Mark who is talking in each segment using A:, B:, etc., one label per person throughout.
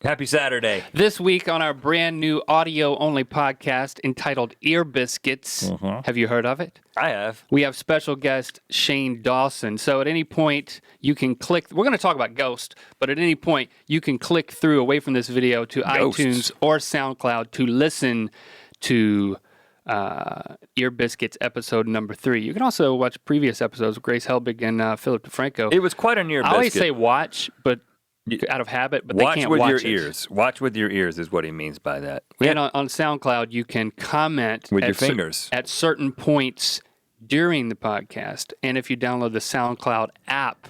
A: Happy Saturday.
B: This week on our brand new audio-only podcast entitled Ear Biscuits. Have you heard of it?
A: I have.
B: We have special guest Shane Dawson. So at any point, you can click. We're going to talk about Ghost, but at any point, you can click through away from this video to iTunes or SoundCloud to listen to Ear Biscuits episode number 3. You can also watch previous episodes with Grace Helbig and Philip DeFranco.
A: It was quite an ear biscuit.
B: I always say watch, but out of habit, but they can't watch
A: with your ears. Watch with your ears is what he means by that.
B: And on SoundCloud, you can comment
A: with your fingers
B: at certain points during the podcast. And if you download the SoundCloud app,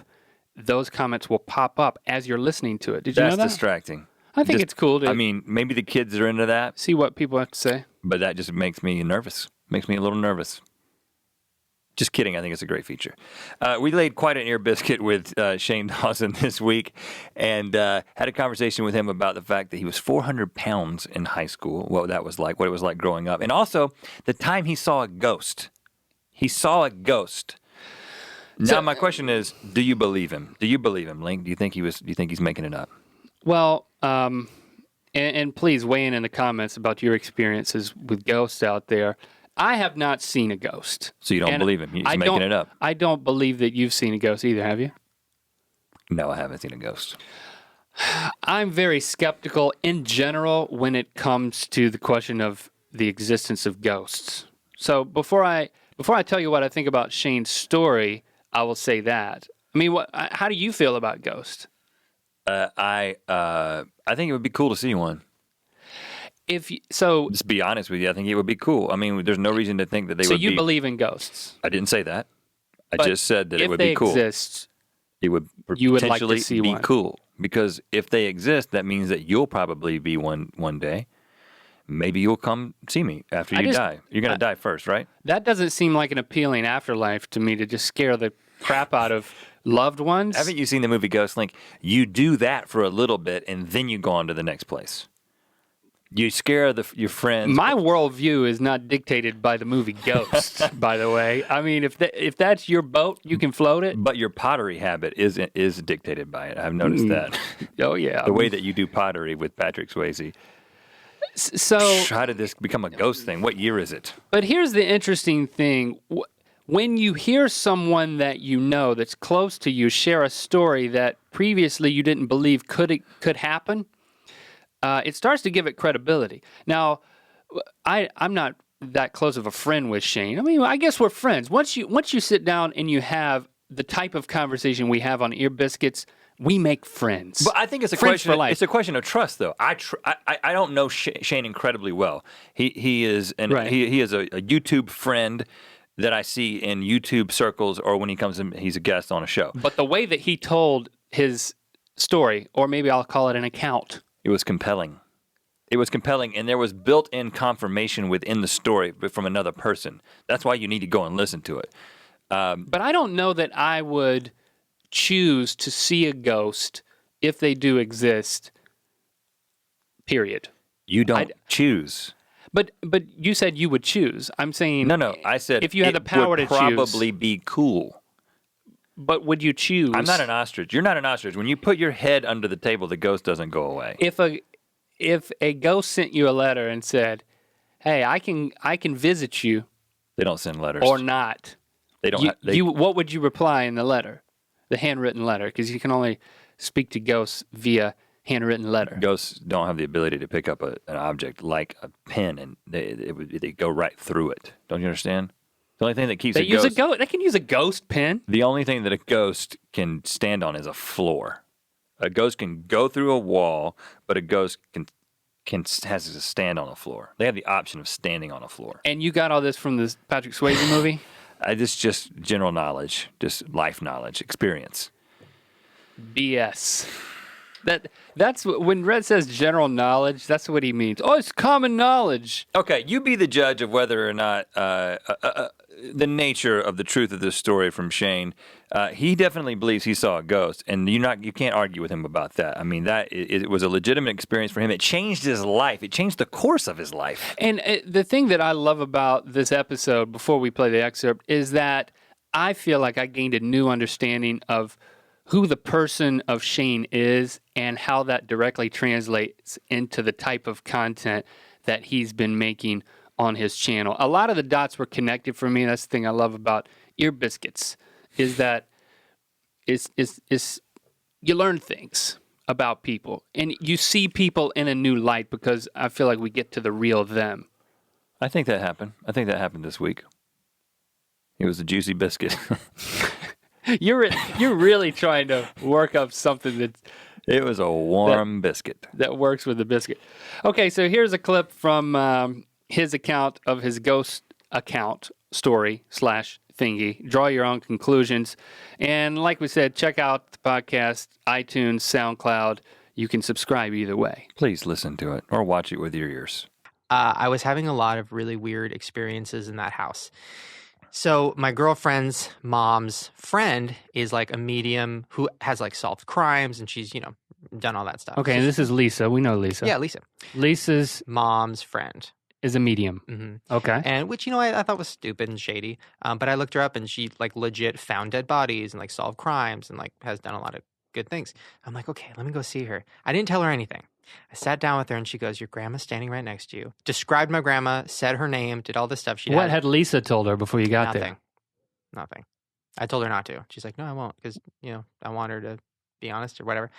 B: those comments will pop up as you're listening to it. Did you know that?
A: That's distracting.
B: I think it's cool to
A: maybe the kids are into that.
B: See what people have to say.
A: But that just makes me nervous. Makes me a little nervous. Just kidding. I think it's a great feature. We laid quite an ear biscuit with Shane Dawson this week and had a conversation with him about the fact that he was 400 pounds in high school, what that was like, what it was like growing up, and also the time he saw a ghost. He saw a ghost. Now, my question is, do you believe him? Do you believe him, Link? Do you think he's making it up?
B: Well, and please weigh in the comments about your experiences with ghosts out there. I have not seen a ghost.
A: So you don't believe him? He's making it up.
B: I don't believe that you've seen a ghost either, have you?
A: No, I haven't seen a ghost.
B: I'm very skeptical in general when it comes to the question of the existence of ghosts. So before I tell you what I think about Shane's story, I will say that. I mean, how do you feel about ghosts?
A: I think it would be cool to see one. Just be honest with you, I think it would be cool. I mean, there's no reason to think that they would be.
B: So you believe in ghosts?
A: I didn't say that. I just said that it would be cool.
B: If they exist,
A: it would
B: you would like to
A: potentially
B: see
A: be
B: one.
A: Cool. Because if they exist, that means that you'll probably be one day. Maybe you'll come see me after you die. You're going to die first, right?
B: That doesn't seem like an appealing afterlife to me, to just scare the crap out of loved ones.
A: Haven't you seen the movie Ghost, Link? You do that for a little bit, and then you go on to the next place. You scare your friends.
B: My worldview is not dictated by the movie Ghost, by the way. I mean, if that's your boat, you can float it.
A: But your pottery habit is dictated by it. I've noticed that.
B: Oh, yeah.
A: The way that you do pottery with Patrick Swayze.
B: So
A: how did this become a ghost thing? What year is it? But
B: here's the interesting thing. When you hear someone that you know that's close to you share a story that previously you didn't believe could happen, it starts to give it credibility. Now, I'm not that close of a friend with Shane. I mean, I guess we're friends. Once you sit down and you have the type of conversation we have on Ear Biscuits, we make friends.
A: But I think it's a
B: friends
A: question. It's a question of trust, though. I don't know Shane incredibly well. He is a YouTube friend that I see in YouTube circles, or when he comes in, he's a guest on a show.
B: But the way that he told his story, or maybe I'll call it an account.
A: It was compelling. It was compelling, and there was built-in confirmation within the story, but from another person. That's why you need to go and listen to it.
B: But I don't know that I would choose to see a ghost if they do exist, period.
A: You don't choose.
B: But you said you would choose. I'm saying...
A: No, I said
B: if you had the power to choose...
A: it would probably be cool.
B: But would you choose?
A: I'm not an ostrich. You're not an ostrich. When you put your head under the table, the ghost doesn't go away.
B: If a ghost sent you a letter and said, "Hey, I can visit you,"
A: they don't send letters.
B: Or not.
A: They don't.
B: What would you reply in the letter, the handwritten letter? Because you can only speak to ghosts via handwritten letter.
A: Ghosts don't have the ability to pick up an object like a pen, and they go right through it. Don't you understand? The only thing that keeps
B: they can use a ghost pen.
A: The only thing that a ghost can stand on is a floor. A ghost can go through a wall, but a ghost has to stand on a floor. They have the option of standing on a floor.
B: And you got all this from this Patrick Swayze movie?
A: This just general knowledge, just life knowledge, experience.
B: BS. That's when Rhett says general knowledge, that's what he means. Oh, it's common knowledge.
A: Okay, you be the judge of whether or not the nature of the truth of this story from Shane. He definitely believes he saw a ghost, and you can't argue with him about that. I mean, it was a legitimate experience for him. It changed his life. It changed the course of his life.
B: And the thing that I love about this episode, before we play the excerpt, is that I feel like I gained a new understanding of who the person of Shane is and how that directly translates into the type of content that he's been making on his channel. A lot of the dots were connected for me. That's the thing I love about Ear Biscuits, is that it's you learn things about people and you see people in a new light, because I feel like we get to the real them.
A: I think that happened. I think that happened this week. It was a juicy biscuit.
B: You're really trying to work up something that's...
A: It was a warm biscuit.
B: That works with the biscuit. Okay, so here's a clip from his account of his ghost account story / thingy. Draw your own conclusions. And like we said, check out the podcast, iTunes, SoundCloud. You can subscribe either way.
A: Please listen to it or watch it with your ears.
C: I was having a lot of really weird experiences in that house. So my girlfriend's mom's friend is like a medium who has like solved crimes, and she's, done all that stuff.
B: Okay, and this is Lisa. We know Lisa.
C: Yeah, Lisa.
B: Lisa's
C: mom's friend
B: is a medium.
C: Mm-hmm.
B: Okay.
C: And which, I thought was stupid and shady. But I looked her up and she like legit found dead bodies and like solved crimes and like has done a lot of good things. I'm like, okay, let me go see her. I didn't tell her anything. I sat down with her and she goes, your grandma's standing right next to you. Described my grandma, said her name, did all this stuff.
B: What had Lisa told her before you got
C: there? Nothing. I told her not to. She's like, no, I won't, because, I want her to be honest or whatever.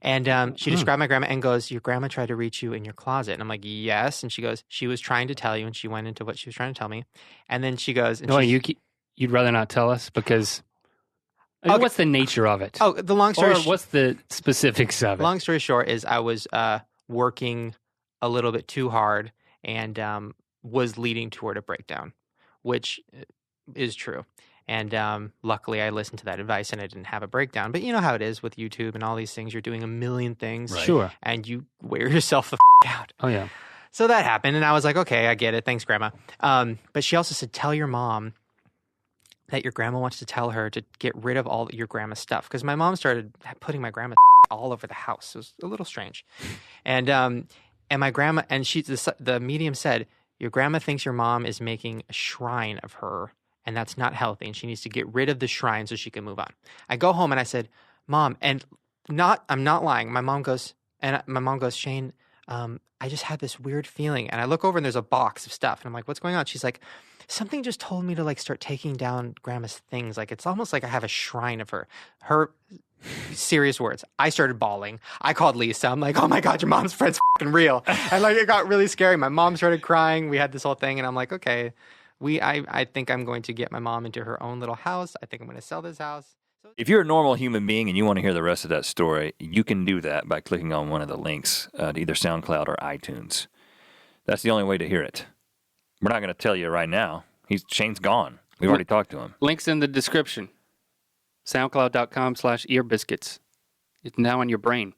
C: And she described my grandma and goes, your grandma tried to reach you in your closet. And I'm like, yes. And she goes, she was trying to tell you, and she went into what she was trying to tell me. And then she goes...
B: No, you'd rather not tell us because... Okay. What's the nature of it?
C: Oh, the long story...
B: Or what's the specifics of it?
C: Long story short is I was working a little bit too hard and was leading toward a breakdown, which is true. And luckily I listened to that advice and I didn't have a breakdown. But you know how it is with YouTube and all these things. You're doing a million things.
B: Right. Sure.
C: And you wear yourself the out.
B: Oh, yeah.
C: So that happened. And I was like, okay, I get it. Thanks, Grandma. But she also said, tell your mom that your grandma wants to tell her to get rid of all your grandma's stuff. Because my mom started putting my grandma's all over the house. It was a little strange. And my grandma, and the medium said, your grandma thinks your mom is making a shrine of her, and that's not healthy, and she needs to get rid of the shrine so she can move on. I go home and I said, Mom, and I'm not lying. My mom goes, Shane, I just had this weird feeling. And I look over and there's a box of stuff. And I'm like, what's going on? She's like, something just told me to like start taking down grandma's things. Like, it's almost like I have a shrine of her. Her serious words. I started bawling. I called Lisa. I'm like, oh my God, your mom's friend's fucking real. And like, it got really scary. My mom started crying. We had this whole thing. And I'm like, okay, I think I'm going to get my mom into her own little house. I think I'm going to sell this house.
A: If you're a normal human being and you want to hear the rest of that story, you can do that by clicking on one of the links to either SoundCloud or iTunes. That's the only way to hear it. We're not going to tell you right now. Shane's gone. We've already talked to him.
B: Links in the description. SoundCloud.com/earbiscuits. It's now in your brain.